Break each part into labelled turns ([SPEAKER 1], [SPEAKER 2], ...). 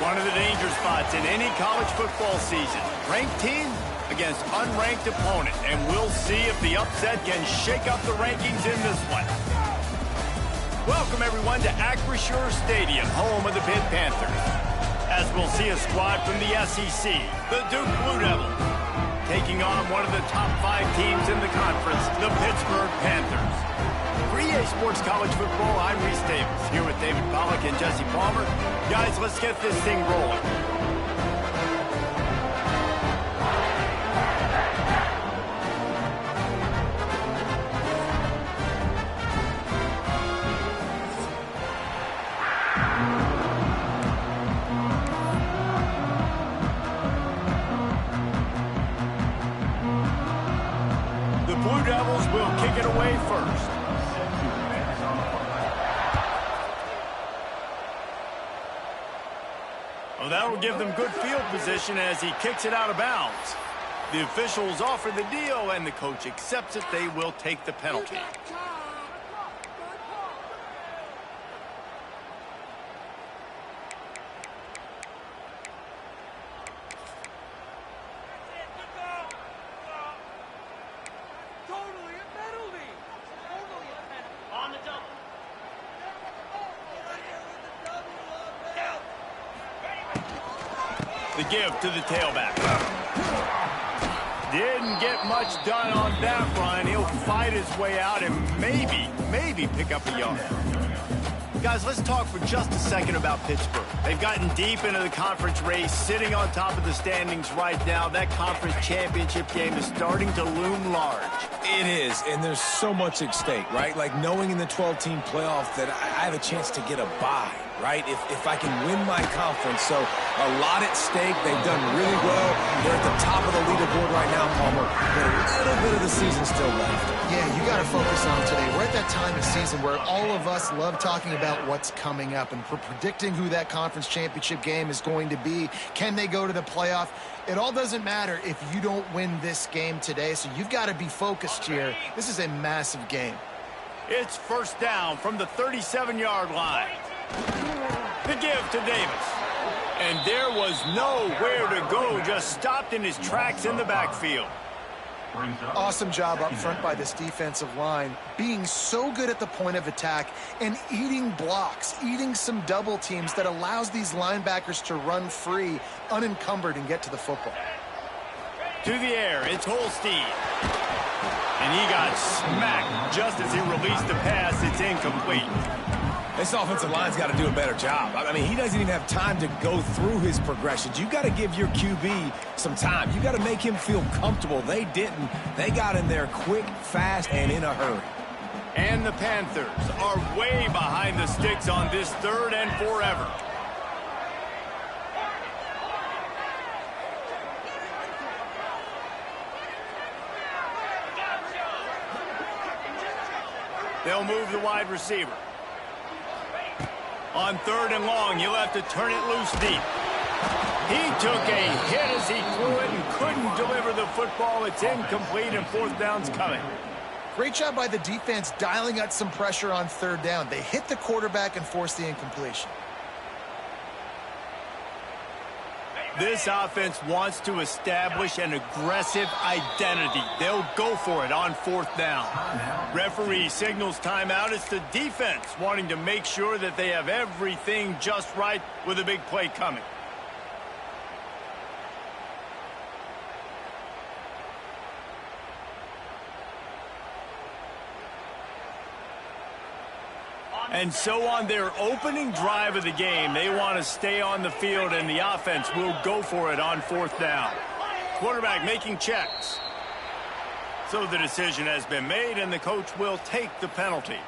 [SPEAKER 1] One of the danger spots in any college football season. Ranked team against unranked opponent. And we'll see if the upset can shake up the rankings in this one. Welcome, everyone, to Acrisure Stadium, home of the Pitt Panthers. As we'll see a squad from the SEC, the Duke Blue Devils, taking on one of the top 5 teams in the conference, the Pittsburgh Panthers. For EA Sports College Football, I'm Reese Davis, here with David Pollack and Jesse Palmer. Guys, let's get this thing rolling. The Blue Devils will kick it away first. Well, that will give them good field position as he kicks it out of bounds. The officials offer the deal, and the coach accepts it. They will take the penalty. The give to the tailback. Didn't get much done on that run. He'll fight his way out and maybe pick up a yard. Guys, let's talk for just a second about Pittsburgh. They've gotten deep into the conference race, sitting on top of the standings right now. That conference championship game is starting to loom large.
[SPEAKER 2] It is, and there's so much at stake, right? Like knowing in the 12-team playoff that I have a chance to get a bye, right? If I can win my conference. So a lot at stake. They've done really well. They're at the top of the leaderboard right now, Palmer. But a little bit of the season still left.
[SPEAKER 3] Yeah, you got to focus on today. We're at that time of season where all of us love talking about what's coming up and predicting who that conference championship game is going to be. Can they go to the playoff? It all doesn't matter if you don't win this game today, so you've got to be focused here. This is a massive game.
[SPEAKER 1] It's first down from the 37-yard line. The give to Davis. And there was nowhere to go, just stopped in his tracks in the backfield.
[SPEAKER 3] Awesome job up front by this defensive line, being so good at the point of attack and eating blocks, eating some double teams that allows these linebackers to run free, unencumbered, and get to the football.
[SPEAKER 1] To the air, it's Holstein. And he got smacked just as he released the pass. It's incomplete.
[SPEAKER 2] This offensive line's got to do a better job. I mean, he doesn't even have time to go through his progressions. You got to give your QB some time. You got to make him feel comfortable. They didn't. They got in there quick, fast, and in a hurry.
[SPEAKER 1] And the Panthers are way behind the sticks on this third and forever. They'll move the wide receiver. On third and long, he'll have to turn it loose deep. He took a hit as he threw it and couldn't deliver the football. It's incomplete, and fourth down's coming.
[SPEAKER 3] Great job by the defense dialing out some pressure on third down. They hit the quarterback and forced the incompletion.
[SPEAKER 1] This offense wants to establish an aggressive identity. They'll go for it on fourth down. Referee signals timeout. It's the defense wanting to make sure that they have everything just right with a big play coming. And so on their opening drive of the game, they want to stay on the field, and the offense will go for it on fourth down. Quarterback making checks. So the decision has been made, and the coach will take the penalty.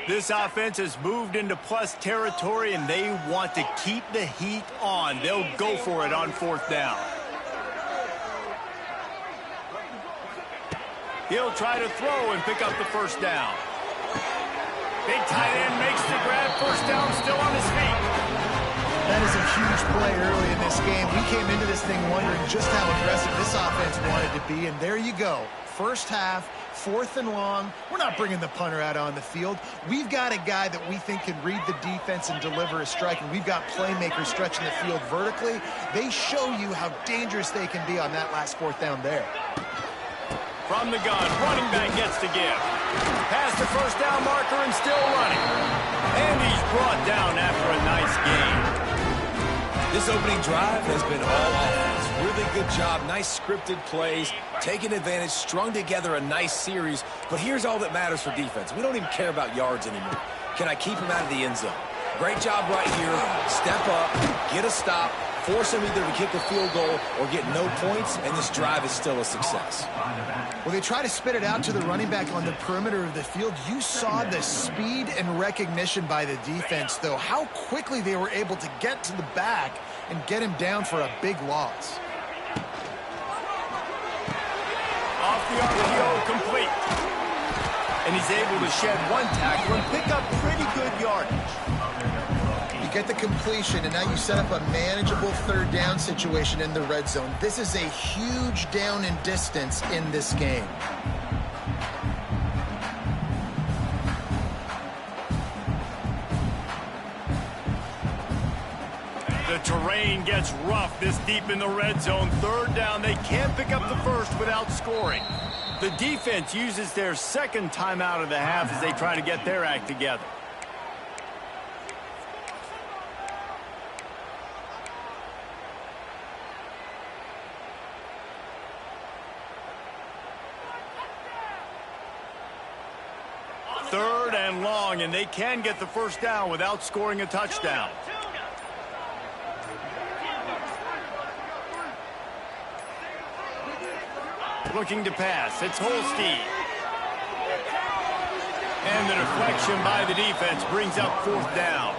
[SPEAKER 1] This offense has moved into plus territory, and they want to keep the heat on. They'll go for it on fourth down. He'll try to throw and pick up the first down. Big tight end makes the grab. First down, still on his feet.
[SPEAKER 3] That is a huge play early in this game. We came into this thing wondering just how aggressive this offense wanted to be, and there you go. First half, 4th and long. We're not bringing the punter out on the field. We've got a guy that we think can read the defense and deliver a strike, and we've got playmakers stretching the field vertically. They show you how dangerous they can be on that last 4th down there.
[SPEAKER 1] From the gun, running back gets to give. Past the first down marker and still running. And he's brought down after a nice gain.
[SPEAKER 2] This opening drive has been all offense. Really good job, nice scripted plays, taking advantage, strung together a nice series. But here's all that matters for defense. We don't even care about yards anymore. Can I keep him out of the end zone? Great job right here. Step up, get a stop, force him either to kick a field goal or get no points, and this drive is still a success.
[SPEAKER 3] Well, they try to spit it out to the running back on the perimeter of the field. You saw the speed and recognition by the defense, though. How quickly they were able to get to the back and get him down for a big loss.
[SPEAKER 1] Off the RPO, complete. And he's able to shed one tackle and pick up pretty good yardage.
[SPEAKER 3] You get the completion, and now you set up a manageable 3rd down situation in the red zone. This is a huge down in distance in this game.
[SPEAKER 1] The terrain gets rough this deep in the red zone. 3rd down, they can't pick up the first without scoring. The defense uses their 2nd timeout of the half as they try to get their act together. Third and long, and they can get the first down without scoring a touchdown. Looking to pass. It's Holstein. And the deflection by the defense brings up 4th down.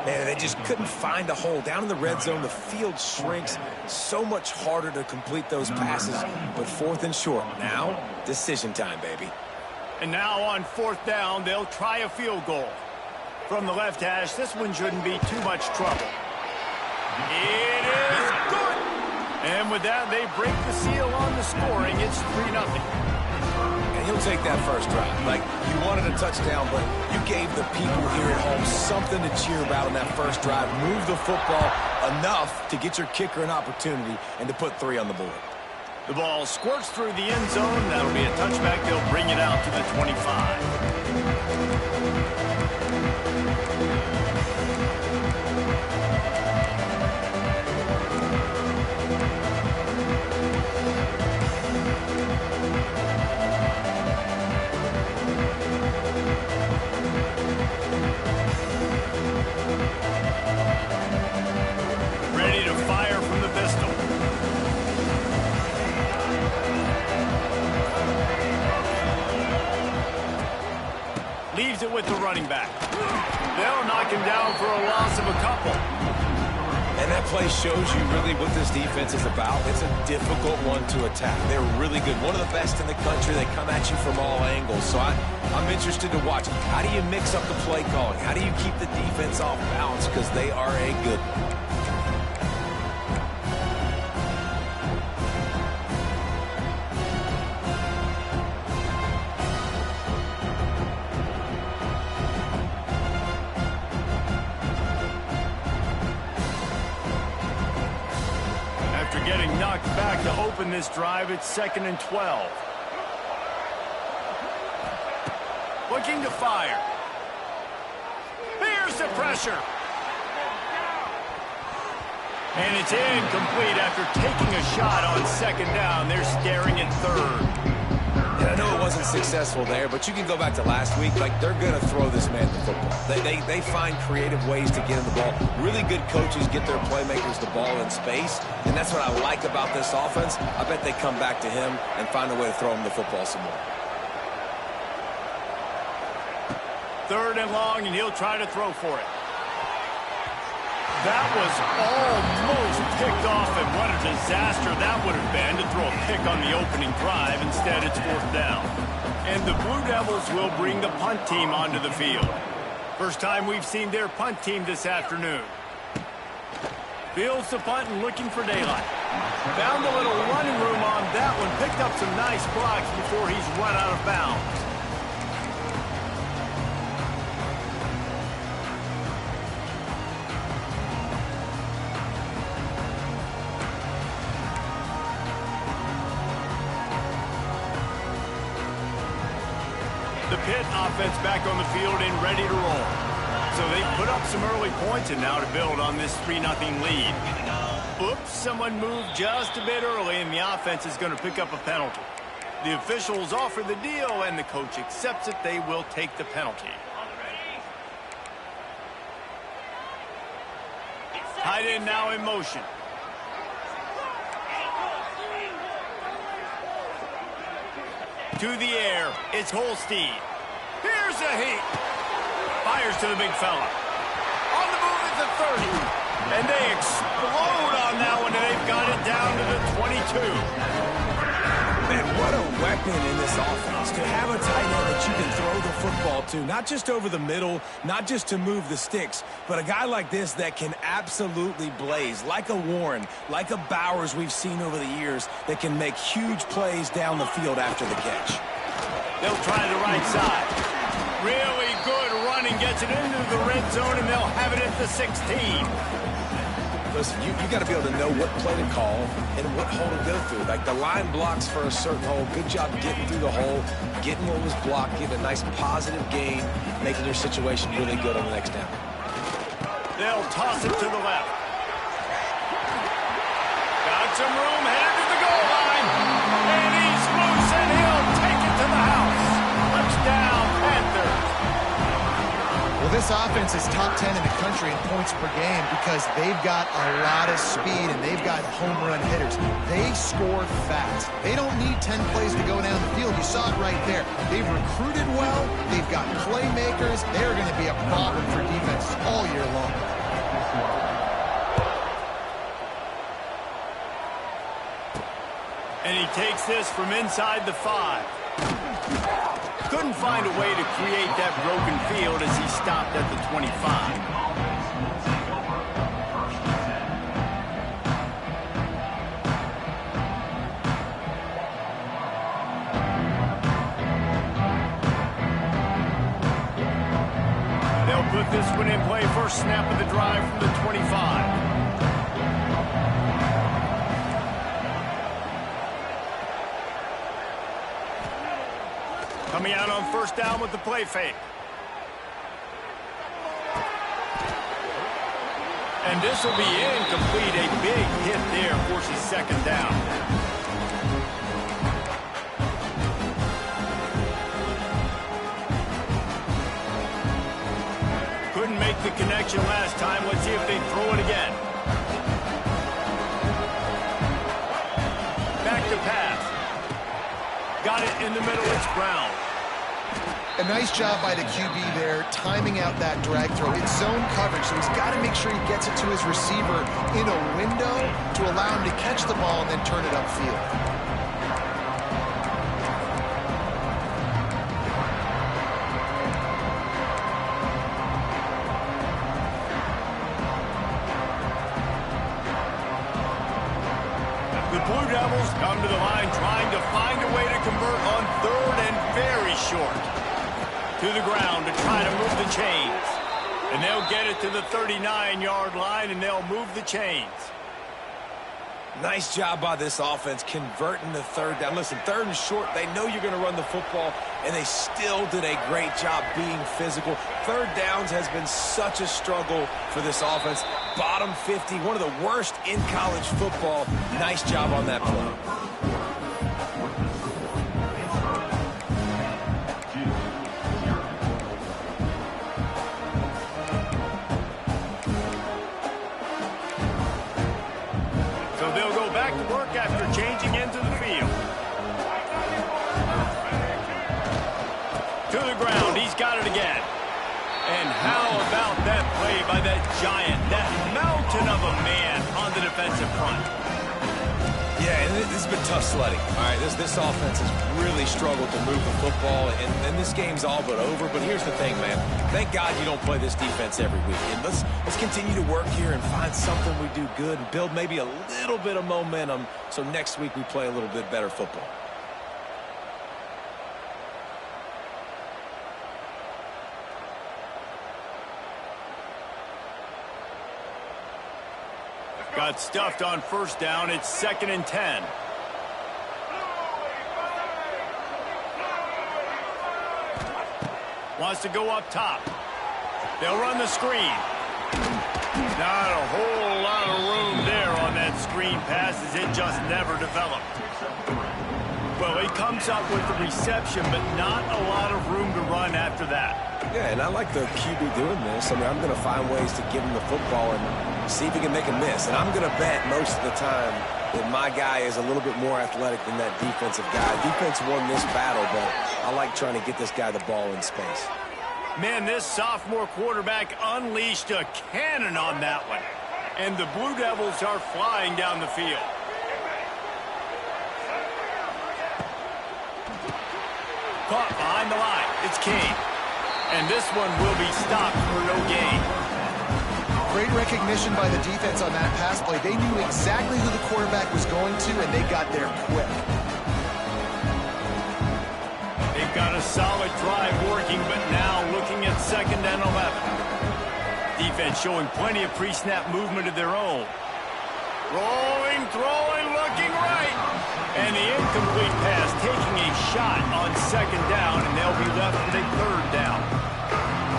[SPEAKER 2] Man, they just couldn't find a hole. Down in the red zone, the field shrinks. So much harder to complete those passes. But 4th and short. Now, decision time, baby.
[SPEAKER 1] And now on 4th down, they'll try a field goal. From the left hash, this one shouldn't be too much trouble. It is good! And with that, they break the seal on the scoring. It's 3-0.
[SPEAKER 2] And he'll take that first drive. Like, you wanted a touchdown, but you gave the people here at home something to cheer about on that first drive. Move the football enough to get your kicker an opportunity and to put 3 on the board.
[SPEAKER 1] The ball squirts through the end zone. That'll be a touchback. They'll bring it out to the 25. Ready to fire from the pistol. Leaves it with the running back. They'll knock him down for a loss of a couple.
[SPEAKER 2] And that play shows you really what this defense is about. It's a difficult one to attack. They're really good. One of the best in the country. They come at you from all angles. So I'm interested to watch. How do you mix up the play calling? How do you keep the defense off balance? Because they are a good one.
[SPEAKER 1] Getting knocked back to open this drive. It's 2nd and 12. Looking to fire. Here's the pressure. And it's incomplete after taking a shot on 2nd down. They're staring at 3rd.
[SPEAKER 2] And I know it wasn't successful there, but you can go back to last week. Like, they're going to throw this man the football. They find creative ways to get him the ball. Really good coaches get their playmakers the ball in space, and that's what I like about this offense. I bet they come back to him and find a way to throw him the football some more.
[SPEAKER 1] 3rd and long, and he'll try to throw for it. That was almost picked off, and what a disaster that would have been to throw a pick on the opening drive. Instead, it's 4th down. And the Blue Devils will bring the punt team onto the field. First time we've seen their punt team this afternoon. Fields the punt and looking for daylight. Found a little running room on that one. Picked up some nice blocks before he's run out of bounds. The Pitt offense back on the field and ready to roll. So they put up some early points and now to build on this 3-0 lead. Oops, someone moved just a bit early and the offense is going to pick up a penalty. The officials offer the deal and the coach accepts it. They will take the penalty. Tight end now in motion. To the air, it's Holstein. Here's a heat. Fires to the big fella. On the move at the 30. And they explode on that one, and they've got it down to the 22.
[SPEAKER 2] Man, what a weapon in this offense. To have a tight end that you can throw the football to, not just over the middle, not just to move the sticks, but a guy like this that can absolutely blaze, like a Warren, like a Bowers we've seen over the years, that can make huge plays down the field after the catch.
[SPEAKER 1] They'll try the right side. Really good running, gets it into the red zone, and they'll have it at the 16.
[SPEAKER 2] Listen, you got to be able to know what play to call and what hole to go through. Like the line blocks for a certain hole. Good job getting through the hole, getting what was blocked, getting a nice positive gain, making your situation really good on the next down.
[SPEAKER 1] They'll toss it to the left. Got some room, headed to the goal line. And he's loose, and he'll take it to the house. Touchdown, Panthers.
[SPEAKER 3] Well, this offense is top 10 in the country in points per game because they've got a lot of speed and they've got home run hitters. They score fast. They don't need 10 plays to go down the field. You saw it right there. They've recruited well. They've got playmakers. They're going to be a problem for defense all year long.
[SPEAKER 1] And he takes this from inside the 5. Couldn't find a way to create that broken field as he stopped at the 25. They'll put this one in play. First snap of the drive from the 25. Coming out on first down with the play fake. And this will be incomplete. A big hit there forces second down. Couldn't make the connection last time. Let's see if they throw it again. Back to pass. Got it in the middle. It's Brown.
[SPEAKER 3] A nice job by the QB there, timing out that drag throw. It's zone coverage, so he's got to make sure he gets it to his receiver in a window to allow him to catch the ball and then turn it upfield.
[SPEAKER 1] The Blue Devils come to the line trying to find a way to convert on third and very short. To the ground to try to move the chains. And they'll get it to the 39-yard line, and they'll move the chains.
[SPEAKER 2] Nice job by this offense converting the third down. Listen, third and short, they know you're going to run the football, and they still did a great job being physical. Third downs has been such a struggle for this offense. Bottom 50, one of the worst in college football. Nice job on that play.
[SPEAKER 1] After changing into the field. To the ground. He's got it again. And how about that play by that giant, that mountain of a man on the defensive front?
[SPEAKER 2] Yeah, and this has been tough sledding. All right, this offense has really struggled to move the football, and this game's all but over. But here's the thing, man. Thank God you don't play this defense every week. And let's continue to work here and find something we do good and build maybe a little bit of momentum so next week we play a little bit better football.
[SPEAKER 1] Got stuffed on first down. It's 2nd and 10. Wants to go up top. They'll run the screen. Not a whole lot of room there on that screen pass as it just never developed. Well, he comes up with the reception, but not a lot of room to run after that.
[SPEAKER 2] Yeah, and I like the QB doing this. I mean, I'm going to find ways to give him the football and see if he can make a miss. And I'm going to bet most of the time that my guy is a little bit more athletic than that defensive guy. Defense won this battle, but I like trying to get this guy the ball in space.
[SPEAKER 1] Man, this sophomore quarterback unleashed a cannon on that one. And the Blue Devils are flying down the field. Caught behind the line. It's King. And this one will be stopped for no gain.
[SPEAKER 3] Great recognition by the defense on that pass play. They knew exactly who the quarterback was going to, and they got there quick.
[SPEAKER 1] They've got a solid drive working, but now looking at 2nd and 11. Defense showing plenty of pre-snap movement of their own. Rolling, throwing, looking right. And the incomplete pass taking a shot on 2nd down, and they'll be left with a 3rd down.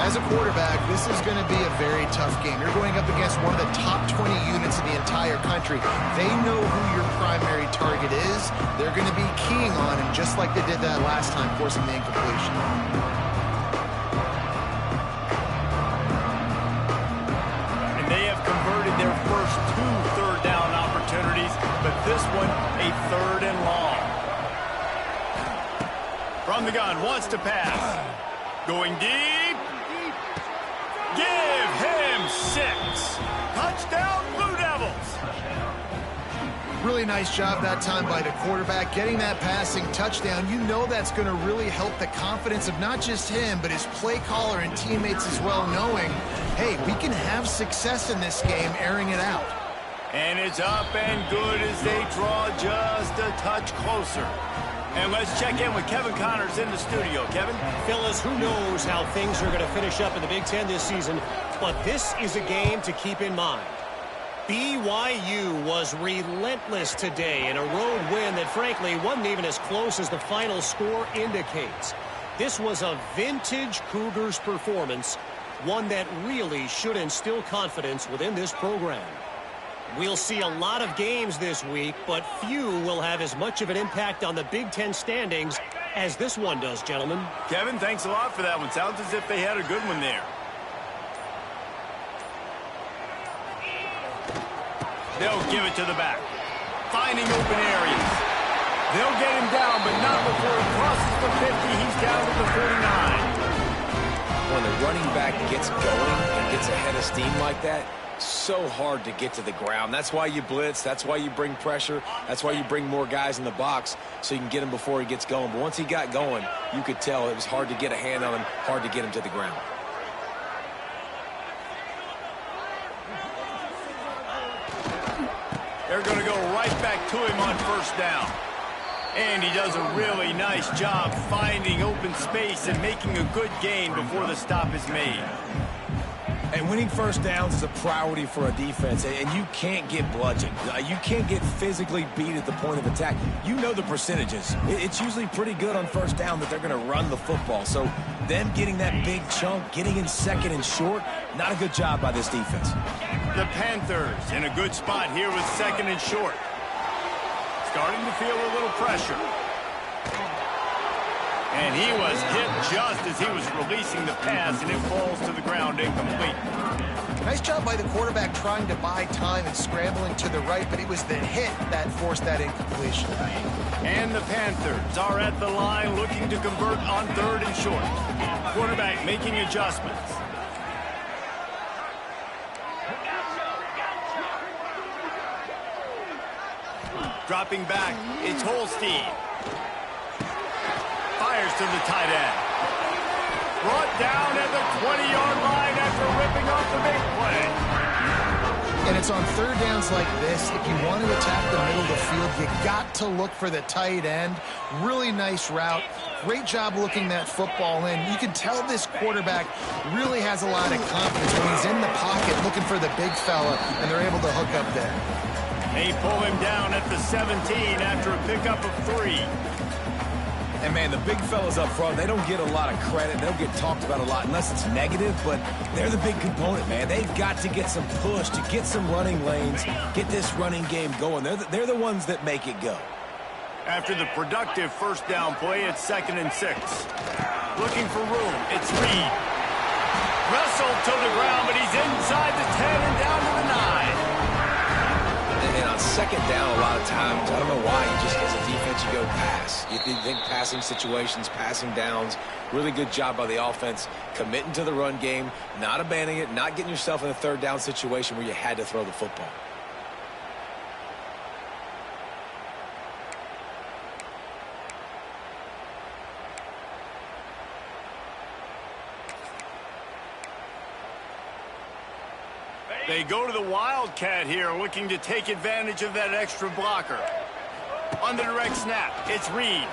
[SPEAKER 3] As a quarterback, this is going to be a very tough game. You're going up against one of the top 20 units in the entire country. They know who your primary target is. They're going to be keying on him just like they did that last time, forcing the incompletion.
[SPEAKER 1] And they have converted their first 2 third down opportunities, but this one a 3rd and long. From the gun, wants to pass. Going deep. Give him 6. Touchdown, Blue Devils.
[SPEAKER 3] Really nice job that time by the quarterback, getting that passing touchdown. You know that's going to really help the confidence of not just him, but his play caller and teammates as well, knowing, hey, we can have success in this game, airing it out.
[SPEAKER 1] And it's up and good as they draw just a touch closer. And let's check in with Kevin Connors in the studio. Kevin?
[SPEAKER 4] Fellas, who knows how things are going to finish up in the Big Ten this season, but this is a game to keep in mind. BYU was relentless today in a road win that, frankly, wasn't even as close as the final score indicates. This was a vintage Cougars performance, one that really should instill confidence within this program. We'll see a lot of games this week, but few will have as much of an impact on the Big Ten standings as this one does, gentlemen.
[SPEAKER 1] Kevin, thanks a lot for that one. Sounds as if they had a good one there. They'll give it to the back. Finding open areas. They'll get him down, but not before he crosses the 50. He's down to the 49.
[SPEAKER 2] When the running back gets going and gets ahead of steam like that, so hard to get to the ground. That's why you blitz. That's why you bring pressure. That's why you bring more guys in the box so you can get him before he gets going. But once he got going, you could tell it was hard to get a hand on him, hard to get him to the ground.
[SPEAKER 1] They're going to go right back to him on first down. And he does a really nice job finding open space and making a good gain before the stop is made.
[SPEAKER 2] And winning first downs is a priority for a defense, and you can't get bludgeoned. You can't get physically beat at the point of attack. You know the percentages. It's usually pretty good on first down that they're going to run the football. So them getting that big chunk, getting in 2nd and short, not a good job by this defense.
[SPEAKER 1] The Panthers in a good spot here with 2nd and short. Starting to feel a little pressure. And he was hit just as he was releasing the pass, and it falls to the ground incomplete.
[SPEAKER 3] Nice job by the quarterback trying to buy time and scrambling to the right, but it was the hit that forced that incompletion.
[SPEAKER 1] And the Panthers are at the line looking to convert on 3rd and short. Quarterback making adjustments. Dropping back, it's Holstein. Fires to the tight end. Brought down at the 20-yard line after ripping off the big play.
[SPEAKER 3] And it's on third downs like this. If you want to attack the middle of the field, you got to look for the tight end. Really nice route. Great job looking that football in. You can tell this quarterback really has a lot of confidence when he's in the pocket looking for the big fella, and they're able to hook up there.
[SPEAKER 1] They pull him down at the 17 after a pickup of 3.
[SPEAKER 2] And, man, the big fellas up front, they don't get a lot of credit. They don't get talked about a lot unless it's negative, but they're the big component, man. They've got to get some push, to get some running lanes, get this running game going. They're the ones that make it go.
[SPEAKER 1] After the productive first down play, it's 2nd and 6. Looking for room, it's Reed. Wrestled to the ground, but he's inside the 10 and down to the 9.
[SPEAKER 2] And on second down, a lot of times, I don't know why, you just, as a defense, you go pass. You think passing situations, passing downs. Really good job by the offense, committing to the run game, not abandoning it, not getting yourself in a third down situation where you had to throw the football.
[SPEAKER 1] They go to the Wildcat here, looking to take advantage of that extra blocker. On the direct snap, it's Reed.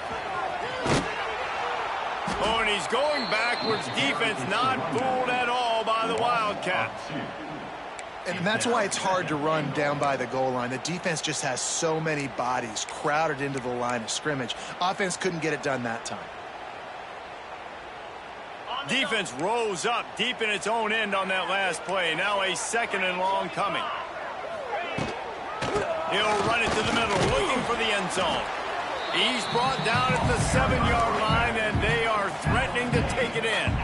[SPEAKER 1] Oh, and he's going backwards. Defense not fooled at all by the Wildcats.
[SPEAKER 3] And that's why it's hard to run down by the goal line. The defense just has so many bodies crowded into the line of scrimmage. Offense couldn't get it done that time.
[SPEAKER 1] Defense rose up deep in its own end on that last play. Now a 2nd and long coming. He'll run it to the middle, looking for the end zone. He's brought down at the 7-yard line, and they are threatening to take it in.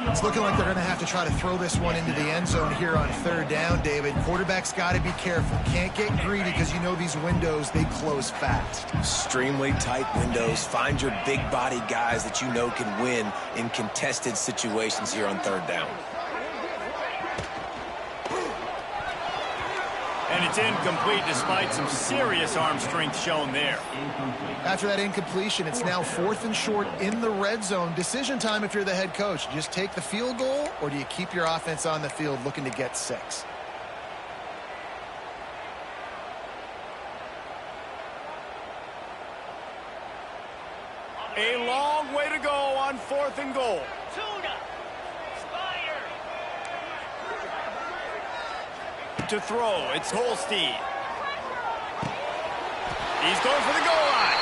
[SPEAKER 3] It's looking like they're going to have to try to throw this one into the end zone here on third down, David. Quarterback's got to be careful. Can't get greedy because you know these windows, they close fast.
[SPEAKER 2] Extremely tight windows. Find your big body guys that you know can win in contested situations here on third down.
[SPEAKER 1] And it's incomplete despite some serious arm strength shown there.
[SPEAKER 3] After that incompletion, it's now 4th and short in the red zone. Decision time if you're the head coach. Just take the field goal, or do you keep your offense on the field looking to get 6?
[SPEAKER 1] A long way to go on 4th and goal. To throw, it's Holstein. He's going for the goal line.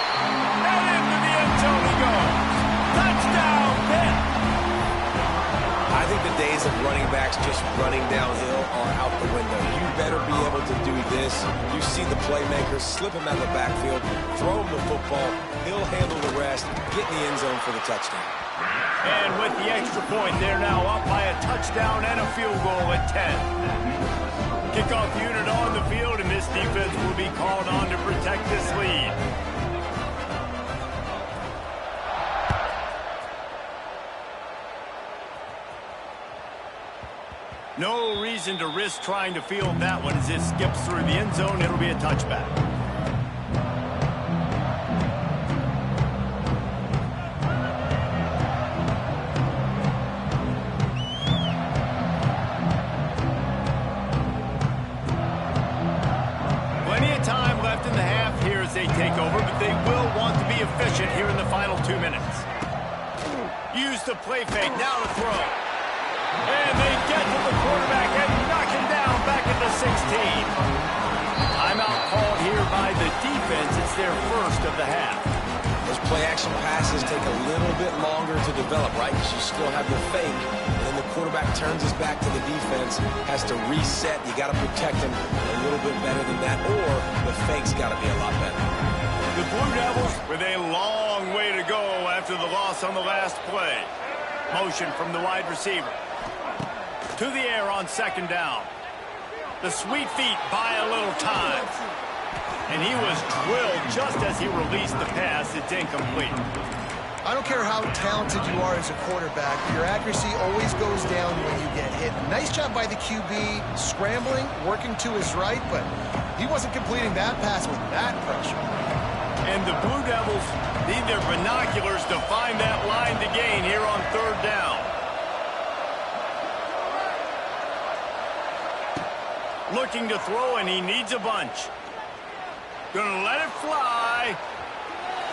[SPEAKER 1] And into the end zone he goes. Touchdown, Pitt.
[SPEAKER 2] I think the days of running backs just running downhill are out the window. You better be able to do this. You see the playmakers, slip him out of the backfield, throw him the football, he'll handle the rest, get in the end zone for the touchdown.
[SPEAKER 1] And with the extra point, they're now up by a touchdown and a field goal at 10. Kickoff unit on the field, and this defense will be called on to protect this lead. No reason to risk trying to field that one as it skips through the end zone. It'll be a touchback. They take over, but they will want to be efficient here in the final 2 minutes. Use the play fake, now to throw. And they get to the quarterback and knock him down back at the 16. Timeout called here by the defense. It's their first of the half.
[SPEAKER 2] Those play-action passes take a little bit longer to develop, right? Because you still have your fake, and then the quarterback turns his back to the defense, has to reset. You got to protect him a little bit better than that, or the fake's got to be a lot better.
[SPEAKER 1] The Blue Devils with a long way to go after the loss on the last play. Motion from the wide receiver. To the air on 2nd down. The sweet feet buy a little time. And he was drilled just as he released the pass. It's incomplete.
[SPEAKER 3] I don't care how talented you are as a quarterback, your accuracy always goes down when you get hit. Nice job by the QB, scrambling, working to his right, but he wasn't completing that pass with that pressure.
[SPEAKER 1] And the Blue Devils need their binoculars to find that line to gain here on third down. Looking to throw, and he needs a bunch. Gonna let it fly.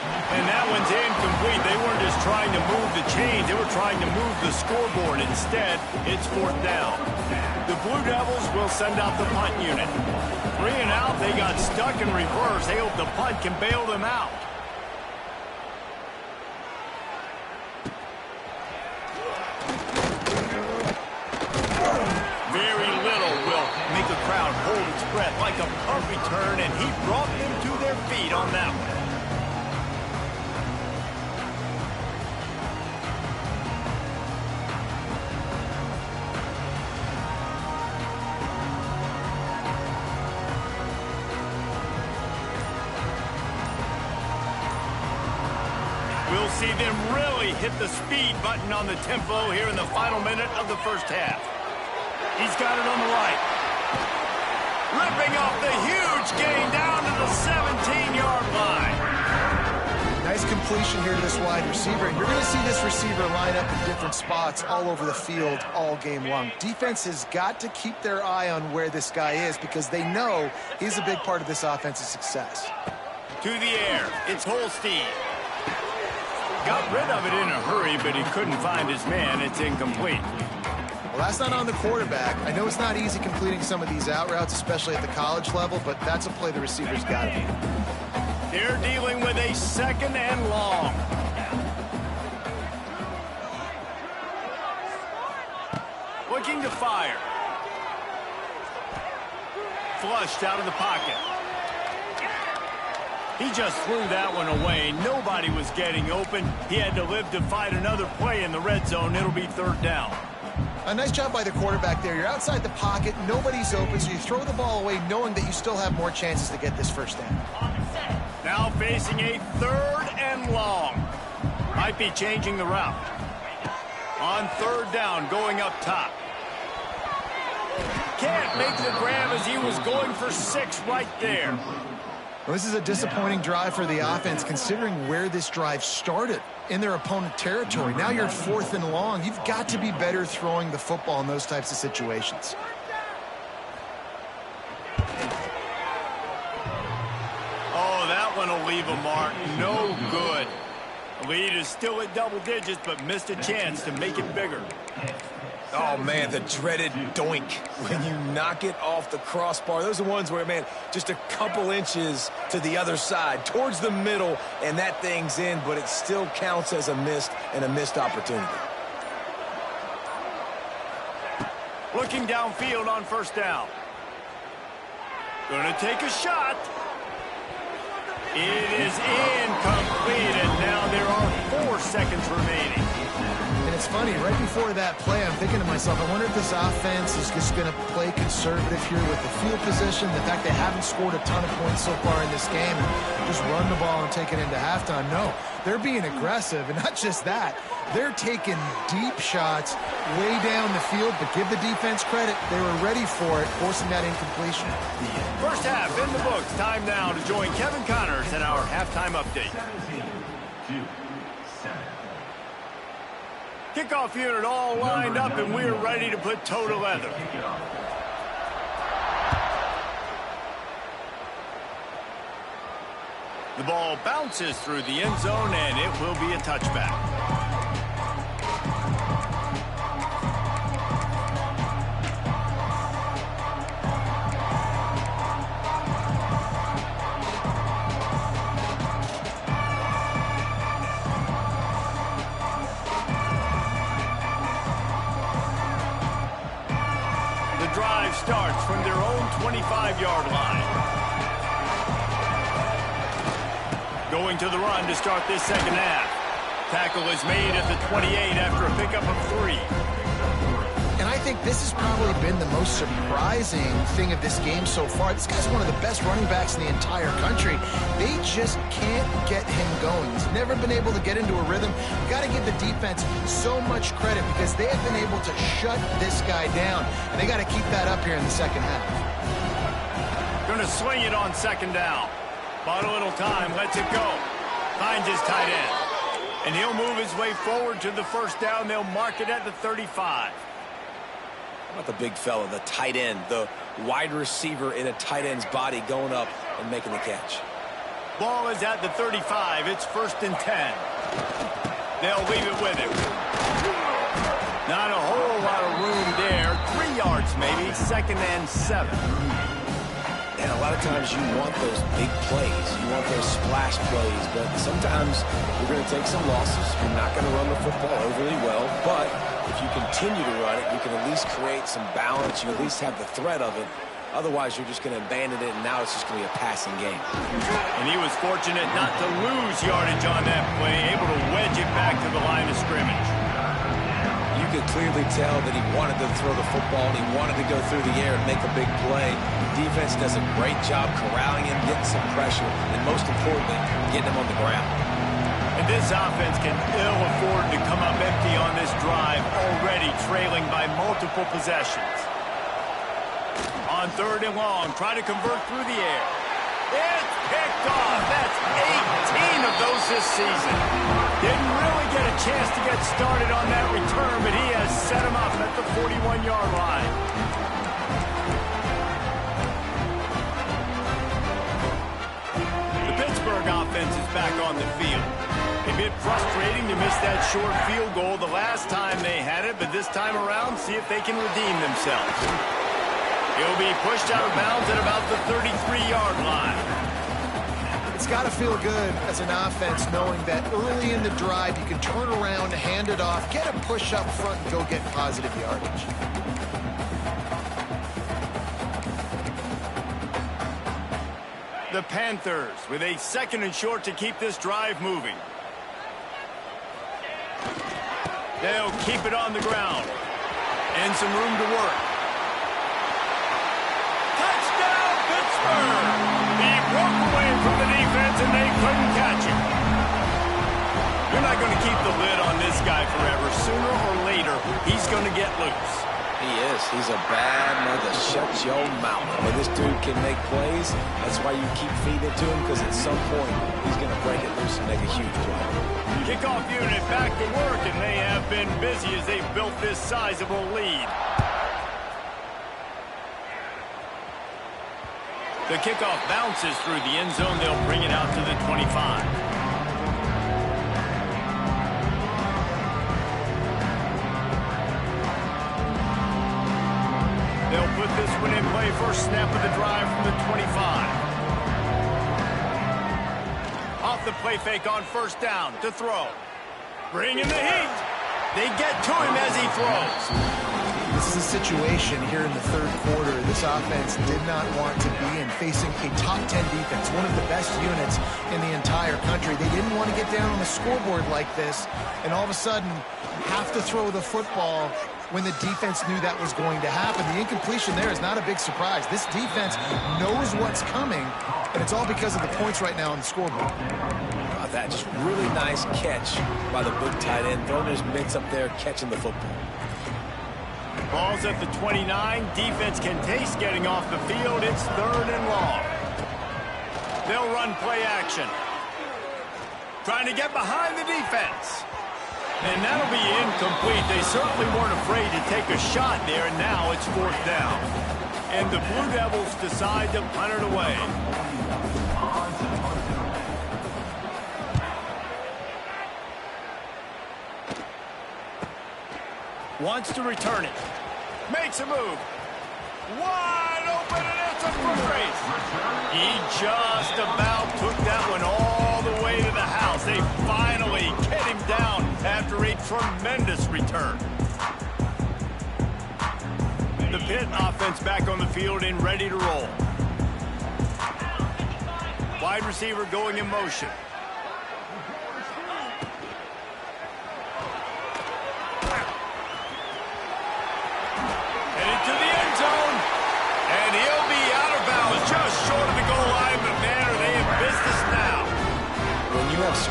[SPEAKER 1] And that one's incomplete. They weren't just trying to move the chains. They were trying to move the scoreboard. Instead, it's fourth down. The Blue Devils will send out the punt unit. 3 and out. They got stuck in reverse. They hope the punt can bail them out. Very little will make the crowd hold its breath like a punt return, and he brought them to their feet on that one. We'll see them really hit the speed button on the tempo here in the final minute of the first half. He's got it on the right. Ripping off the huge gain down to the 17-yard line.
[SPEAKER 3] Nice completion here to this wide receiver. You're going to see this receiver line up in different spots all over the field all game long. Defense has got to keep their eye on where this guy is because they know he's a big part of this offense's success.
[SPEAKER 1] To the air, it's Holstein. Got rid of it in a hurry, but he couldn't find his man. It's incomplete.
[SPEAKER 3] Well, that's not on the quarterback. I know it's not easy completing some of these out routes, especially at the college level, but that's a play the receiver's got to be.
[SPEAKER 1] They're dealing with a 2nd and long. Looking to fire. Flushed out of the pocket. He just threw that one away. Nobody was getting open. He had to live to fight another play in the red zone. It'll be third down.
[SPEAKER 3] A nice job by the quarterback there. You're outside the pocket. Nobody's open, so you throw the ball away knowing that you still have more chances to get this first down.
[SPEAKER 1] Now facing a 3rd and long. Might be changing the route. On 3rd down, going up top. Can't make the grab as he was going for 6 right there.
[SPEAKER 3] Well, this is a disappointing drive for the offense considering where this drive started in their opponent territory. Now you're 4th and long. You've got to be better throwing the football in those types of situations.
[SPEAKER 1] Oh, that one will leave a mark. No good. The lead is still at double digits, but missed a chance to make it bigger.
[SPEAKER 2] Oh, man, the dreaded doink when you knock it off the crossbar. Those are ones where, man, just a couple inches to the other side, towards the middle, and that thing's in, but it still counts as a missed opportunity.
[SPEAKER 1] Looking downfield on 1st down. Gonna take a shot. It is incomplete, and now there are 4 seconds remaining.
[SPEAKER 3] And it's funny, right before that play, I'm thinking to myself, I wonder if this offense is just going to play conservative here with the field position, the fact they haven't scored a ton of points so far in this game, and just run the ball and take it into halftime. No, they're being aggressive, and not just that. They're taking deep shots way down the field, but give the defense credit. They were ready for it, forcing that incompletion.
[SPEAKER 1] First half in the books. Time now to join Kevin Connors in our halftime update. Kickoff unit all lined up, and we're ready to put toe to leather. The ball bounces through the end zone, and it will be a touchback. Drive starts from their own 25-yard line. Going to the run to start this 2nd half. Tackle is made at the 28 after a pickup of 3.
[SPEAKER 3] And I think this has probably been the most surprising thing of this game so far. This guy's one of the best running backs in the entire country. They just can't get him going. He's never been able to get into a rhythm. You got to give the defense so much credit because they have been able to shut this guy down, and they got to keep that up here in the second half.
[SPEAKER 1] Going to swing it on second down. Bought a little time, lets it go. Finds his tight end. And he'll move his way forward to the first down. They'll mark it at the 35.
[SPEAKER 2] How about the big fella, the tight end, the wide receiver in a tight end's body going up and making the catch.
[SPEAKER 1] Ball is at the 35. It's 1st and 10. They'll leave it with him. Not a whole lot of room there. 3 yards maybe. 2nd and 7.
[SPEAKER 2] And a lot of times you want those big plays. You want those splash plays. But sometimes you're going to take some losses. You're not going to run the football overly well. But if you continue to run it, you can at least create some balance. You at least have the threat of it. Otherwise, you're just going to abandon it, and now it's just going to be a passing game.
[SPEAKER 1] And he was fortunate not to lose yardage on that play, able to wedge it back to the line of scrimmage.
[SPEAKER 2] You could clearly tell that he wanted to throw the football, and he wanted to go through the air and make a big play. The defense does a great job corralling him, getting some pressure, and most importantly, getting him on the ground.
[SPEAKER 1] And this offense can ill afford to come up empty on this drive, already trailing by multiple possessions. On 3rd and long, try to convert through the air. It's picked off. That's 18 of those this season. Didn't really get a chance to get started on that return, but he has set him up at the 41-yard line. The Pittsburgh offense is back on the field. A bit frustrating to miss that short field goal the last time they had it, but this time around, see if they can redeem themselves. He'll be pushed out of bounds at about the 33-yard line.
[SPEAKER 3] It's got to feel good as an offense knowing that early in the drive you can turn around, hand it off, get a push up front, and go get positive yardage.
[SPEAKER 1] The Panthers with a 2nd and short to keep this drive moving. They'll keep it on the ground. And some room to work. Touchdown, Pittsburgh! He broke away from the defense and they couldn't catch him. You're not going to keep the lid on this guy forever. Sooner or later, he's going to get loose.
[SPEAKER 2] He is. He's a bad mother. Shut your mouth. But this dude can make plays. That's why you keep feeding it to him, because at some point, he's going to break it loose and make a huge play.
[SPEAKER 1] Kickoff unit back to work, and they have been busy as they've built this sizable lead. The kickoff bounces through the end zone. They'll bring it out to the 25. They'll put this one in play. First snap of the drive from the 25. Off the play fake on 1st down to throw. Bring in the heat. They get to him as he throws.
[SPEAKER 3] This is a situation here in the 3rd quarter this offense did not want to be in, facing a top 10 defense, one of the best units in the entire country. They didn't want to get down on the scoreboard like this and all of a sudden have to throw the football when the defense knew that was going to happen. The incompletion there is not a big surprise. This defense knows what's coming, and it's all because of the points right now on the scoreboard.
[SPEAKER 2] That just really nice catch by the big tight end, throwing his mitts up there, catching the football.
[SPEAKER 1] Ball's at the 29. Defense can taste getting off the field. It's 3rd and long. They'll run play action. Trying to get behind the defense. And that'll be incomplete. They certainly weren't afraid to take a shot there, and now it's 4th down. And the Blue Devils decide to punt it away. Wants to return it. Makes a move. Wide open, and it's a foot race. He just about took that one all the way to the house. They finally get him down after a tremendous return. The Pitt offense back on the field and ready to roll. Wide receiver going in motion.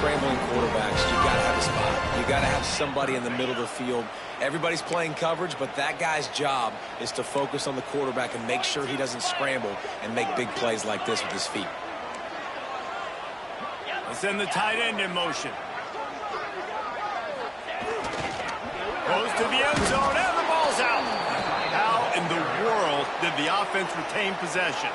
[SPEAKER 2] scrambling quarterbacks, you got to have a spot. You got to have somebody in the middle of the field. Everybody's playing coverage, but that guy's job is to focus on the quarterback and make sure he doesn't scramble and make big plays like this with his feet.
[SPEAKER 1] Let's send the tight end in motion. Goes to the end zone, and the ball's out. How in the world did the offense retain possession?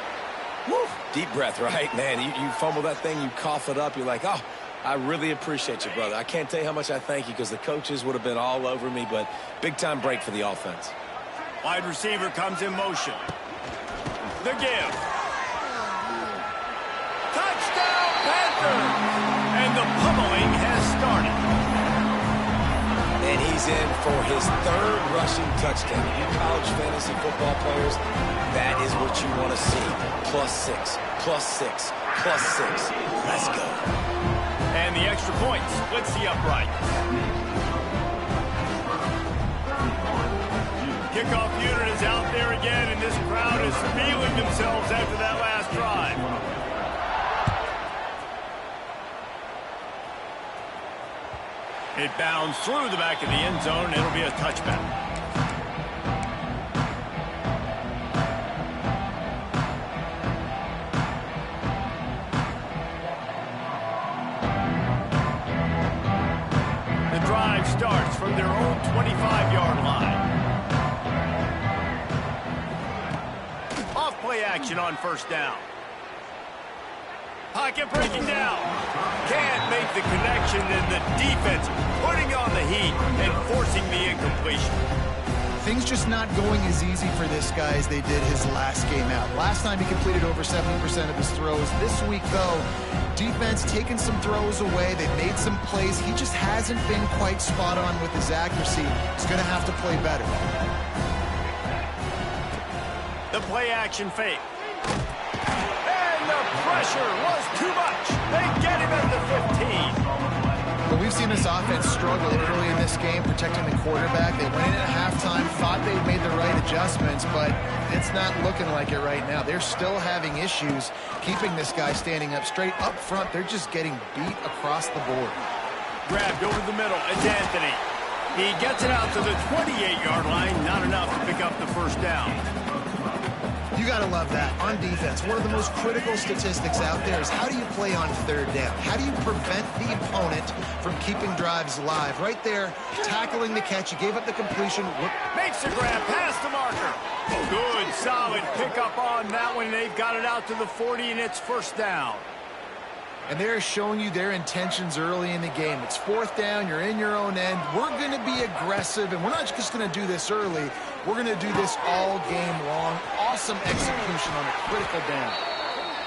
[SPEAKER 2] Woo. Deep breath, right? Man, you fumble that thing, you cough it up, you're like, oh, I really appreciate you, brother. I can't tell you how much I thank you because the coaches would have been all over me, but big-time break for the offense.
[SPEAKER 1] Wide receiver comes in motion. The give. Touchdown, Panthers! And the pummeling has started.
[SPEAKER 2] And he's in for his third rushing touchdown. You college fantasy football players, that is what you want to see. +6, +6, +6. Let's go.
[SPEAKER 1] And the extra point splits the upright. Kickoff unit is out there again, and this crowd is feeling themselves after that last drive. It bounds through the back of the end zone, and it'll be a touchback. The drive starts from their own 25-yard line. Off-play action on first down. Pocket breaking down. Can't make the connection, and the defense putting on the heat and forcing the incompletion.
[SPEAKER 3] Things just not going as easy for this guy as they did his last game out. Last time he completed over 70% of his throws. This week, though, defense taking some throws away. They've made some plays. He just hasn't been quite spot on with his accuracy. He's going to have to play better.
[SPEAKER 1] The play action fake. The pressure was too much. They get him at the 15.
[SPEAKER 3] Well, we've seen this offense struggle early in this game protecting the quarterback. They went in at halftime, thought they'd made the right adjustments, but it's not looking like it right now. They're still having issues keeping this guy standing up straight. Up front, they're just getting beat across the board.
[SPEAKER 1] Grabbed over the middle. It's Anthony. He gets it out to the 28-yard line. Not enough to pick up the first down.
[SPEAKER 3] You got to love that. On defense, one of the most critical statistics out there is how do you play on third down? How do you prevent the opponent from keeping drives alive? Right there, tackling the catch. You gave up the completion.
[SPEAKER 1] Makes the grab past the marker. Good, solid pickup on that one. They've got it out to the 40, and it's first down.
[SPEAKER 3] And they're showing you their intentions early in the game. It's fourth down. You're in your own end. We're going to be aggressive, and we're not just going to do this early. We're going to do this all game long. Awesome execution on a critical down.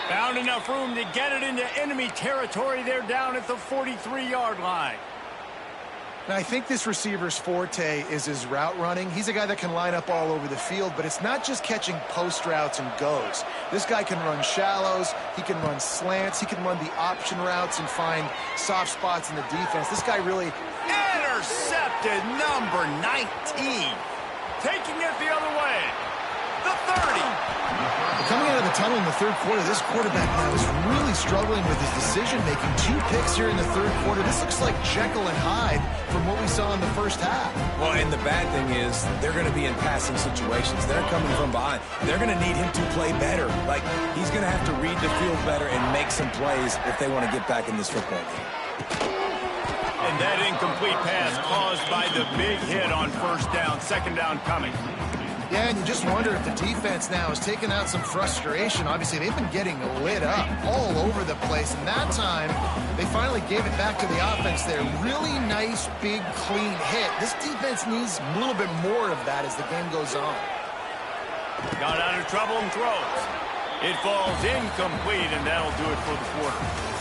[SPEAKER 1] Found enough room to get it into enemy territory. They're down at the 43-yard line.
[SPEAKER 3] Now, I think this receiver's forte is his route running. He's a guy that can line up all over the field, but it's not just catching post routes and goes. This guy can run shallows. He can run slants. He can run the option routes and find soft spots in the defense. This guy really...
[SPEAKER 1] Intercepted, number 19. Taking it the other way. The 30.
[SPEAKER 3] Coming out of the tunnel in the third quarter, this quarterback now is really struggling with his decision-making. 2 picks here in the third quarter. This looks like Jekyll and Hyde from what we saw in the first half.
[SPEAKER 2] Well, and the bad thing is they're going to be in passing situations. They're coming from behind. They're going to need him to play better. Like, he's going to have to read the field better and make some plays if they want to get back in this football game.
[SPEAKER 1] And that incomplete pass caused by the big hit on first down. Second down coming.
[SPEAKER 3] Yeah, and you just wonder if the defense now is taking out some frustration. Obviously, they've been getting lit up all over the place. And that time, they finally gave it back to the offense there. Really nice, big, clean hit. This defense needs a little bit more of that as the game goes on.
[SPEAKER 1] Got out of trouble and throws. It falls incomplete, and that'll do it for the quarter.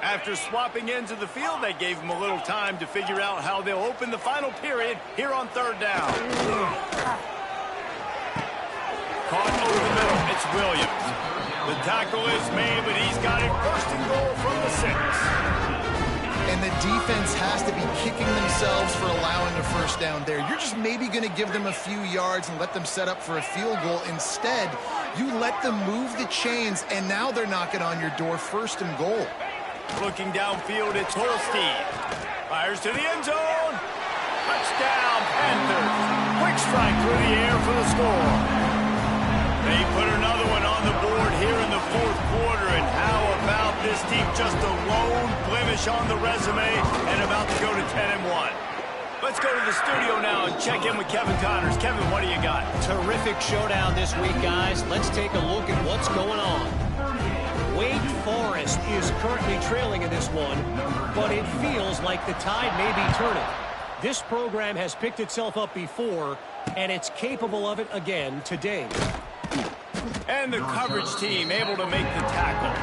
[SPEAKER 1] After swapping ends of the field, they gave him a little time to figure out how they'll open the final period here on third down. Caught over the middle. it's Williams. The tackle is made, but he's got it first and goal from the 6.
[SPEAKER 3] And the defense has to be kicking themselves for allowing a first down there. You're just maybe going to give them a few yards and let them set up for a field goal. Instead, you let them move the chains, and now they're knocking on your door, first and goal.
[SPEAKER 1] Looking downfield, it's Holstein. Fires to the end zone. Touchdown, Panthers. Quick strike through the air for the score. They put another one on the board here in the fourth quarter, and how about this team? Just a lone blemish on the resume and about to go to 10-1. Let's go to the studio now and check in with Kevin Connors. Kevin, what do you got?
[SPEAKER 4] Terrific showdown this week, guys. Let's take a look at what's going on. Wake Forest is currently trailing in this one, but it feels like the tide may be turning. This program has picked itself up before, and it's capable of it again today.
[SPEAKER 1] And the coverage team able to make the tackle.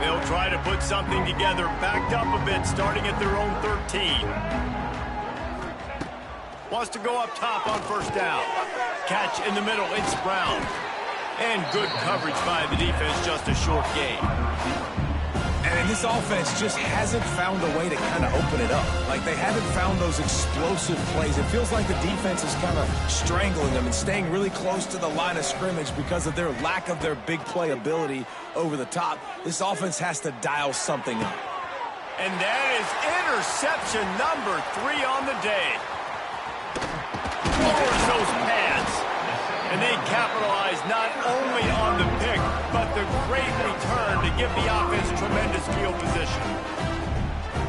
[SPEAKER 1] They'll try to put something together, backed up a bit, starting at their own 13. Wants to go up top on first down. Catch in the middle, it's Brown. And good coverage by the defense, just a short gain.
[SPEAKER 2] And this offense just hasn't found a way to kind of open it up. Like, they haven't found those explosive plays. It feels like the defense is kind of strangling them and staying really close to the line of scrimmage because of their lack of their big play ability over the top. This offense has to dial something up.
[SPEAKER 1] And that is interception number 3 on the day. Lowers those pads. And they capitalize not only on the pick, but the great return to give the offense tremendous field position.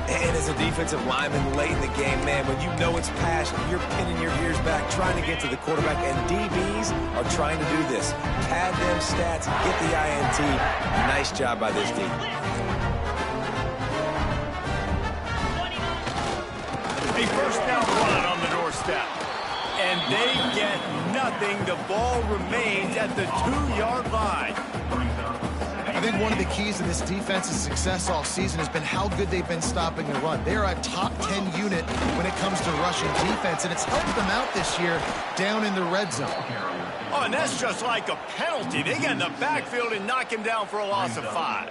[SPEAKER 2] And as a defensive lineman late in the game, man, when you know it's past, you're pinning your ears back, trying to get to the quarterback, and DBs are trying to do this. Pad them stats, get the INT. Nice job by this team.
[SPEAKER 1] A first down run on the doorstep. And they get nothing. The ball remains at the 2-yard line.
[SPEAKER 3] I think one of the keys to this defense's success all season has been how good they've been stopping the run. They're a top 10 unit when it comes to rushing defense, and it's helped them out this year down in the red zone.
[SPEAKER 1] Oh, and that's just like a penalty. They get in the backfield and knock him down for a loss of 5.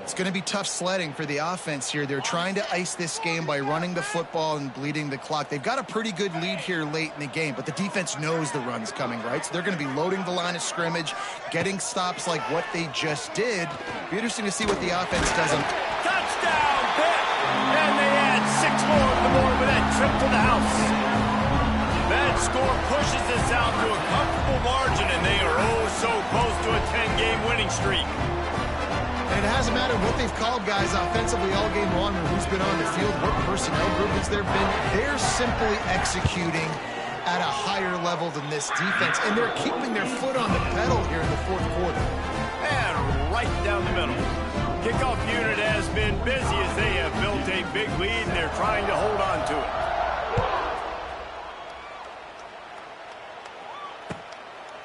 [SPEAKER 3] It's going to be tough sledding for the offense here. They're trying to ice this game by running the football and bleeding the clock. They've got a pretty good lead here late in the game, but the defense knows the run's coming, right? So they're going to be loading the line of scrimmage, getting stops like what they just did. Be interesting to see what the offense does.
[SPEAKER 1] Touchdown, Pitt! And they add 6 more to the board with that trip to the house. That score pushes us out to a comfortable margin, and they are oh so close to a 10-game winning streak.
[SPEAKER 3] And it hasn't mattered what they've called, guys, offensively all game long, or who's been on the field, what personnel groupings there have been. They're simply executing at a higher level than this defense, and they're keeping their foot on the pedal here in the fourth quarter.
[SPEAKER 1] And right down the middle. Kickoff unit has been busy as they have built a big lead, and they're trying to hold on to it.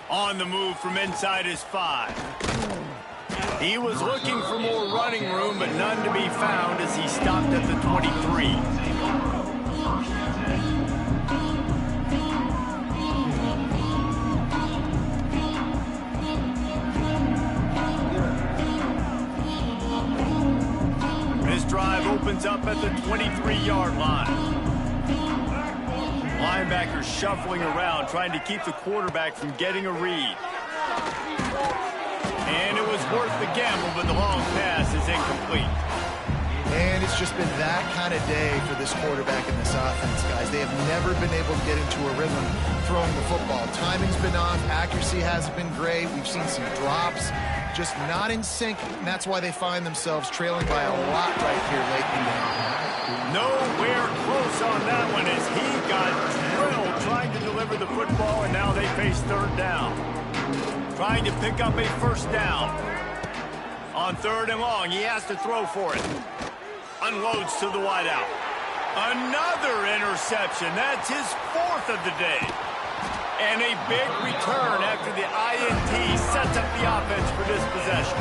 [SPEAKER 1] On the move from inside his 5. He was looking for more running room, but none to be found as he stopped at the 23. This drive opens up at the 23-yard line. Linebackers shuffling around, trying to keep the quarterback from getting a read. And it was worth the gamble, but the long pass is incomplete.
[SPEAKER 3] And it's just been that kind of day for this quarterback and this offense, guys. They have never been able to get into a rhythm throwing the football. Timing's been off. Accuracy hasn't been great. We've seen some drops. Just not in sync, and that's why they find themselves trailing by a lot right here late in the game.
[SPEAKER 1] Nowhere close on that one as he got drilled trying to deliver the football, and now they face third down. Trying to pick up a first down. On 3rd and long, he has to throw for it. Unloads to the wideout. Another interception. That's his 4th of the day. And a big return after the INT sets up the offense for this possession.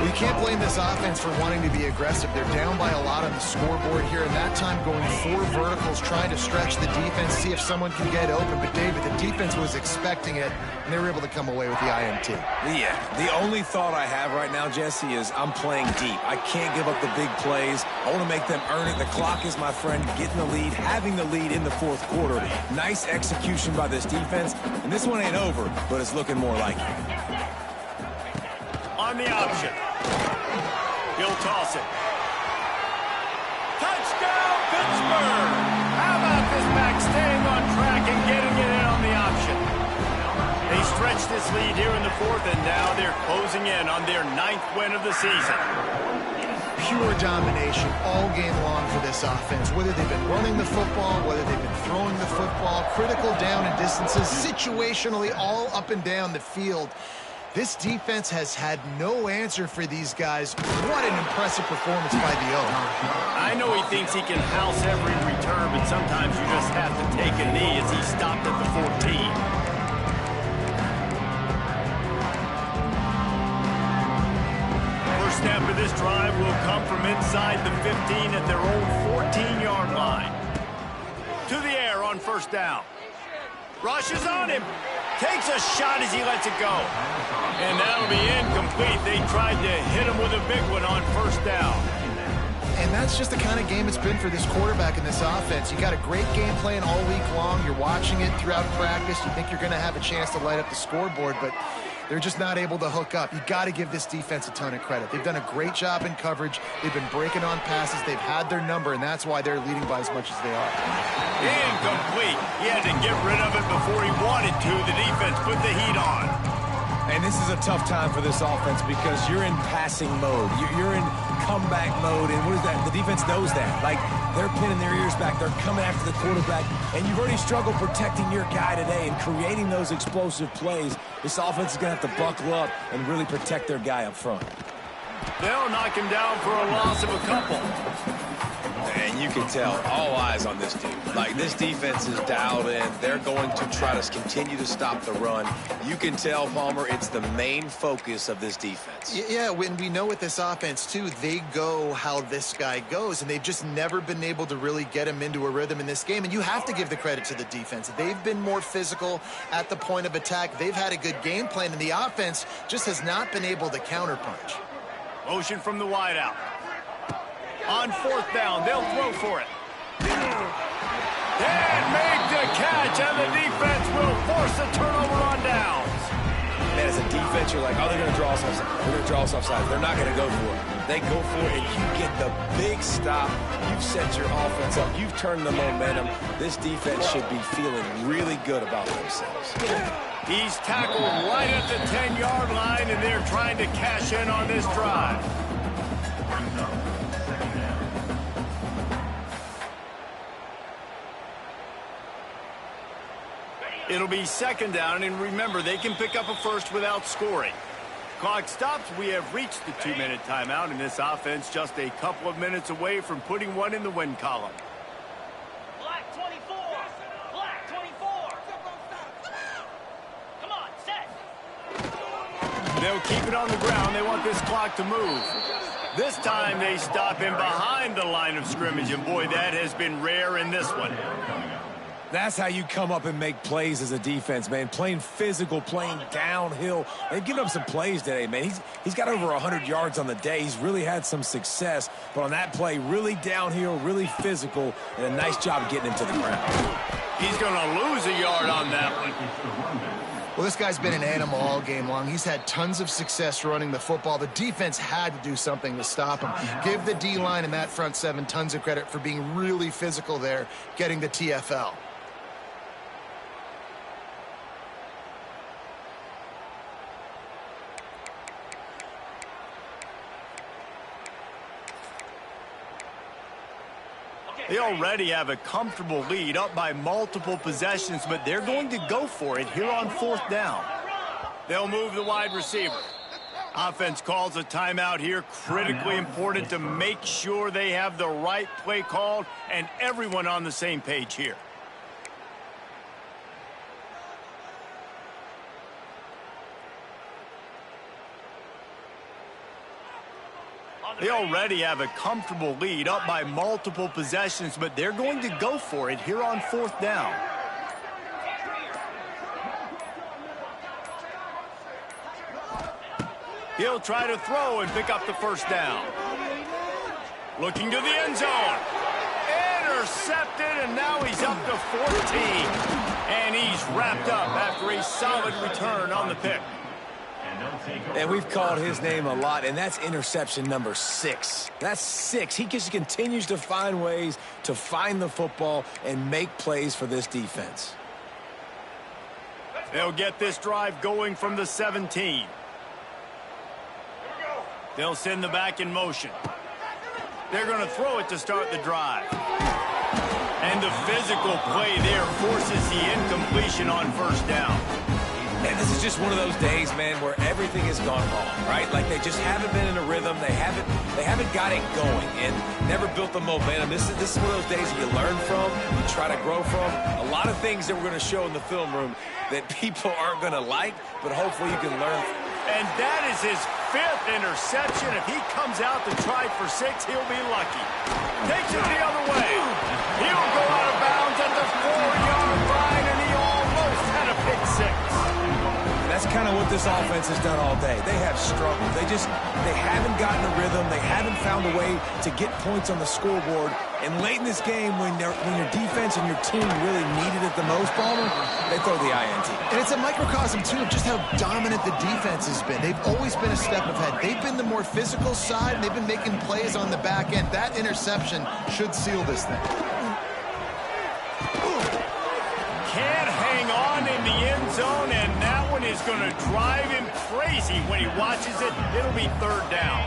[SPEAKER 3] Well, you can't blame this offense for wanting to be aggressive. They're down by a lot on the scoreboard here, and that time going 4 verticals, trying to stretch the defense, see if someone can get open. But, David, the defense was expecting it, and they were able to come away with the INT.
[SPEAKER 2] Yeah, the only thought I have right now, Jesse, is I'm playing deep. I can't give up the big plays. I want to make them earn it. The clock is my friend. Getting the lead, having the lead in the fourth quarter. Nice execution by this defense. And this one ain't over, but it's looking more like it.
[SPEAKER 1] On the option. He'll toss it. Touchdown, Pittsburgh! How about this back staying on track and getting it in on the option? They stretched this lead here in the fourth, and now they're closing in on their 9th win of the season.
[SPEAKER 3] Pure domination all game long for this offense. Whether they've been running the football, whether they've been throwing the football, critical down and distances, situationally all up and down the field. This defense has had no answer for these guys. What an impressive performance by the O.
[SPEAKER 1] I know he thinks he can house every return, but sometimes you just have to take a knee as he stopped at the 14. First snap of this drive will come from inside the 15 at their own 14-yard line. To the air on first down. Rushes on him. Takes a shot as he lets it go. And that'll be incomplete. They tried to hit him with a big one on first down.
[SPEAKER 3] And that's just the kind of game it's been for this quarterback in this offense. You got a great game plan all week long. You're watching it throughout practice. You think you're going to have a chance to light up the scoreboard, but they're just not able to hook up. You got to give this defense a ton of credit. They've done a great job in coverage. They've been breaking on passes. They've had their number, and that's why they're leading by as much as they are.
[SPEAKER 1] Incomplete. He had to get rid of it before he wanted to. The defense put the heat on.
[SPEAKER 2] And this is a tough time for this offense because you're in passing mode. You're in comeback mode, and what is that? The defense knows that. Like, they're pinning their ears back. They're coming after the quarterback, and you've already struggled protecting your guy today and creating those explosive plays. This offense is going to have to buckle up and really protect their guy up front.
[SPEAKER 1] They'll knock him down for a loss of a couple.
[SPEAKER 2] And you can tell, all eyes on this dude. Like, this defense is dialed in. They're going to try to continue to stop the run. You can tell, Palmer, it's the main focus of this defense.
[SPEAKER 3] Yeah, when we know with this offense, too, they go how this guy goes, and they've just never been able to really get him into a rhythm in this game. And you have to give the credit to the defense. They've been more physical at the point of attack. They've had a good game plan, and the offense just has not been able to counterpunch.
[SPEAKER 1] Motion from the wideout. On fourth down, they'll throw for it. And make the catch, and the defense will force a turnover on downs.
[SPEAKER 2] Man, as a defense, you're like, oh, they're going to draw us offside. They're going to draw us offside. They're not going to go for it. They go for it, and you get the big stop. You've set your offense up. You've turned the momentum. This defense should be feeling really good about themselves.
[SPEAKER 1] He's tackled right at the 10-yard line, and they're trying to cash in on this drive. It'll be second down, and remember, they can pick up a first without scoring. Clock stops. We have reached the 2-minute timeout, and this offense just a couple of minutes away from putting one in the win column.
[SPEAKER 5] Black 24. Black 24. Come on, set.
[SPEAKER 1] They'll keep it on the ground. They want this clock to move. This time they stop him behind the line of scrimmage, and boy, that has been rare in this one.
[SPEAKER 2] That's how you come up and make plays as a defense, man. Playing physical, playing downhill. They've given up some plays today, man. He's got over 100 yards on the day. He's really had some success. But on that play, really downhill, really physical, and a nice job getting him to the ground.
[SPEAKER 1] He's going to lose a yard on that one.
[SPEAKER 3] Well, this guy's been an animal all game long. He's had tons of success running the football. The defense had to do something to stop him. Give the D-line and that front seven tons of credit for being really physical there, getting the TFL.
[SPEAKER 1] They already have a comfortable lead, up by multiple possessions, but they're going to go for it here on fourth down. They'll move the wide receiver. Offense calls a timeout here. Critically important to make sure they have the right play called and everyone on the same page here. They already have a comfortable lead, up by multiple possessions, but they're going to go for it here on 4th down. He'll try to throw and pick up the 1st down. Looking to the end zone. Intercepted, and now he's up to 14. And he's wrapped up after a solid return on the pick.
[SPEAKER 2] And we've called his name a lot, and that's interception number 6. That's 6. He just continues to find ways to find the football and make plays for this defense.
[SPEAKER 1] They'll get this drive going from the 17. They'll send the back in motion. They're going to throw it to start the drive. And the physical play there forces the incompletion on 1st down.
[SPEAKER 2] And this is just one of those days, man, where everything has gone wrong, right? Like they just haven't been in a rhythm. They haven't got it going and never built the momentum. This is one of those days that you learn from, you try to grow from. A lot of things that we're going to show in the film room that people aren't going to like, but hopefully you can learn.
[SPEAKER 1] And that is his 5th interception. If he comes out to try for 6, he'll be lucky. Takes it the other way. He'll go out of bounds at the 4-yard line, and he almost had a pick 6.
[SPEAKER 2] That's kind of what this offense has done all day. They have struggled. They haven't gotten a rhythm. They haven't found a way to get points on the scoreboard. And late in this game, when your defense and your team really needed it the most, Palmer, they throw the INT.
[SPEAKER 3] And it's a microcosm, too, of just how dominant the defense has been. They've always been a step ahead. They've been the more physical side, and they've been making plays on the back end. That interception should seal this thing.
[SPEAKER 1] Can't hang on in the end zone, and that one is going to drive him crazy when he watches it. It'll be 3rd down.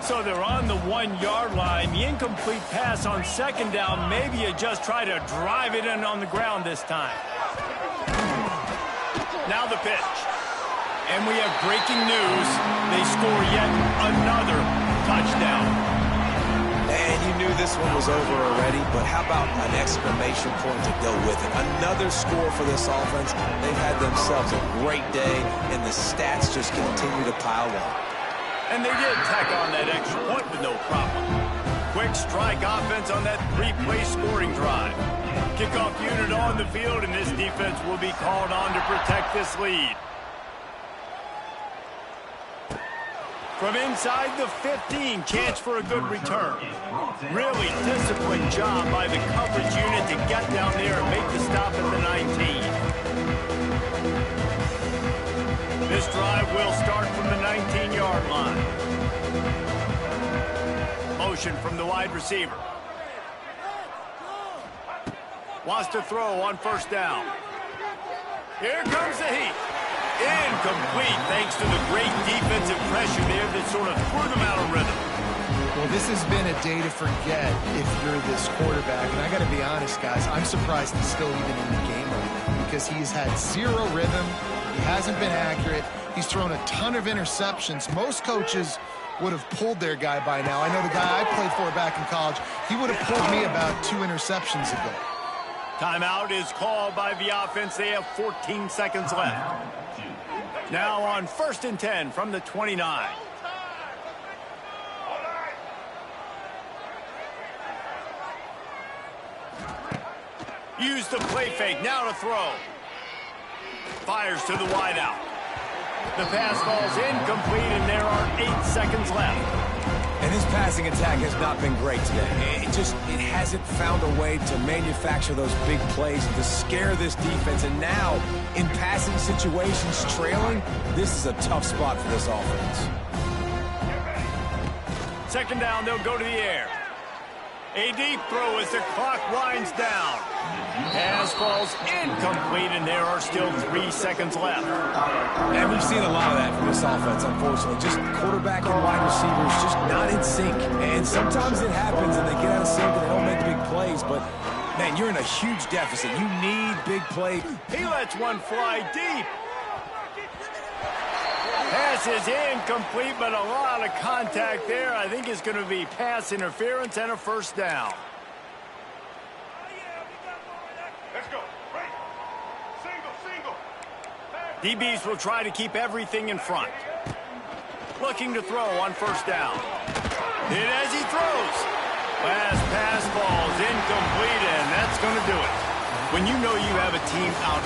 [SPEAKER 1] So they're on the 1-yard line. The incomplete pass on 2nd down. Maybe you just try to drive it in on the ground this time. Now the pitch. And we have breaking news. They score yet another touchdown.
[SPEAKER 2] And you knew this one was over already, but how about an exclamation point to go with it? Another score for this offense. They've had themselves a great day, and the stats just continue to pile on.
[SPEAKER 1] And they did tack on that extra point with no problem. Quick strike offense on that 3-play scoring drive. Kickoff unit on the field, and this defense will be called on to protect this lead. From inside the 15, chance for a good return. Really disciplined job by the coverage unit to get down there and make the stop at the 19. This drive will start from the 19-yard line. Motion from the wide receiver. Wants to throw on 1st down. Here comes the heat. Incomplete thanks to the great defensive pressure there that sort of threw them out of rhythm.
[SPEAKER 3] Well, this has been a day to forget if you're this quarterback. And I got to be honest, guys, I'm surprised he's still even in the game right now because he's had 0 rhythm. He hasn't been accurate. He's thrown a ton of interceptions. Most coaches would have pulled their guy by now. I know the guy I played for back in college, he would have pulled me about 2 interceptions ago.
[SPEAKER 1] Timeout is called by the offense. They have 14 seconds left. Now on 1st and 10 from the 29. Use the play fake. Now to throw. Fires to the wideout. The pass falls incomplete, and there are 8 seconds left.
[SPEAKER 2] And this passing attack has not been great today. It hasn't found a way to manufacture those big plays and to scare this defense. And now, in passing situations, trailing, this is a tough spot for this offense.
[SPEAKER 1] 2nd down, they'll go to the air. A deep throw as the clock winds down. Pass falls incomplete, and there are still 3 seconds left.
[SPEAKER 2] And we've seen a lot of that from this offense, unfortunately. Just quarterback and wide receivers just not in sync. And sometimes it happens, and they get out of sync, and they don't make big plays. But, man, you're in a huge deficit. You need big plays.
[SPEAKER 1] He lets one fly deep. Pass is incomplete, but a lot of contact there. I think it's going to be pass interference and a 1st down.
[SPEAKER 6] Let's go. Right. Single.
[SPEAKER 1] DBs will try to keep everything in front. Looking to throw on 1st down. Hit as he throws. Last pass falls incomplete, and that's going to do it. When you know you have a team out